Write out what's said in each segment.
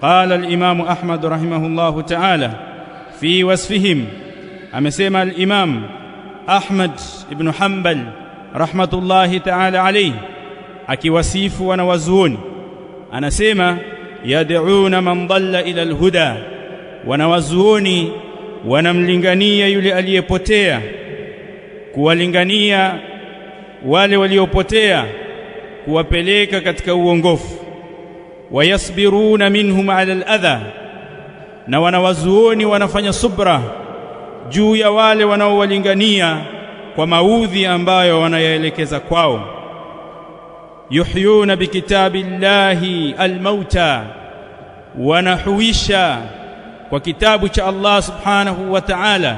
قال الإمام أحمد رحمه الله تعالى في وصفهم، أمسيما الإمام أحمد بن حنبل رحمة الله تعالى عليه akiwasifu wanawazuoni anasema yad'una man dhalla ila alhuda, wanawazuoni wanamlingania yule aliyepotea, kuwalingania wale waliopotea, kuwapeleka katika uongofu. Wayasbiruna minhum ala aladha, na wanawazuoni wanafanya subra juu ya wale wanaowalingania kwa maudhi ambayo wanayaelekeza kwao. Yuhyuna bikitabillahi almauta, wanahuisha kwa kitabu cha Allah subhanahu wa ta'ala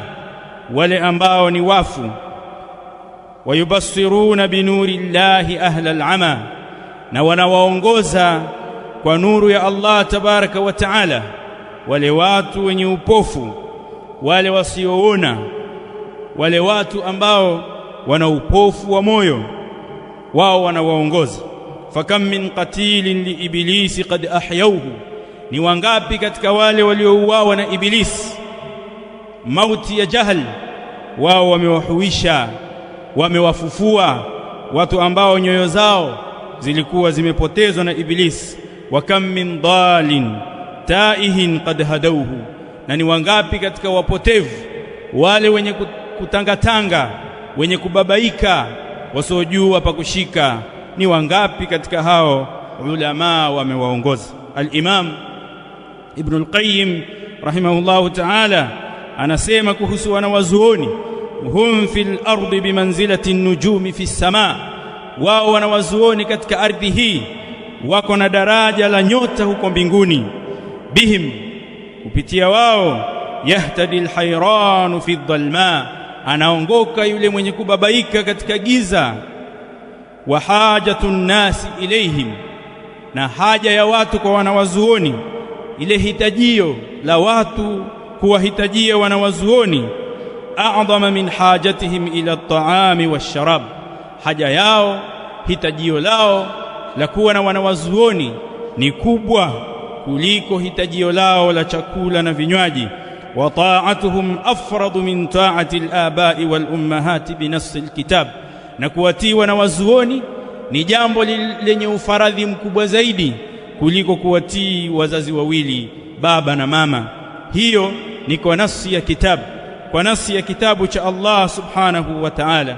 wale ambao ni wafu. Wayubassiruna binurillahi ahla al'ama, na wanawaongoza kwa nuru ya Allah tabaraka wa ta'ala wale watu wenye upofu, wale wasioona, wale watu ambao wana upofu wa moyo, wao wanawaongoza. Fakam min qatilin li iblisi qad ahyawhu, ni wangapi katika wale waliouawa na Ibilisi mauti ya jahal, wao wamewahuisha, wamewafufua watu ambao nyoyo zao zilikuwa zimepotezwa na Ibilisi. Wa kam min dalin taihin qad hadawhu, na ni wangapi katika wapotevu wale wenye kutangatanga, wenye kubabaika, wasiojua pa kushika, ni wangapi katika hao ulama wamewaongoza. Al-Imam Ibn al-Qayyim rahimahullahu ta'ala anasema kuhusu wanawazuoni, hum fil ardi bimanzilati an-nujumi fi as-samaa, wao wanawazuoni katika ardhi hii wako na daraja la nyota huko mbinguni. Bihim, kupitia wao, yahtadi al-hayranu fi adh-dhalma, anaongoka yule mwenye kubabaika katika giza. Wa hajatu nnasi ilayhim, na haja ya watu kwa wanawazuoni, ile hitajio la watu kuwahitajia wanawazuoni, a'dhama min hajatihim ila at-ta'ami wash-sharab, haja yao, hitajio lao la kuwa na wanawazuoni ni kubwa kuliko hitajio lao la chakula na vinywaji. Wa ta'atuhum afradu min ta'ati al-aba'i wal-ummahati binassi al-kitab, na kuwatii wanawazuoni ni jambo lenye ufaradhi mkubwa zaidi kuliko kuwatii wazazi wawili, baba na mama. Hiyo ni kwa nafsi ya kitabu, kwa nafsi ya kitabu cha Allah subhanahu wa ta'ala.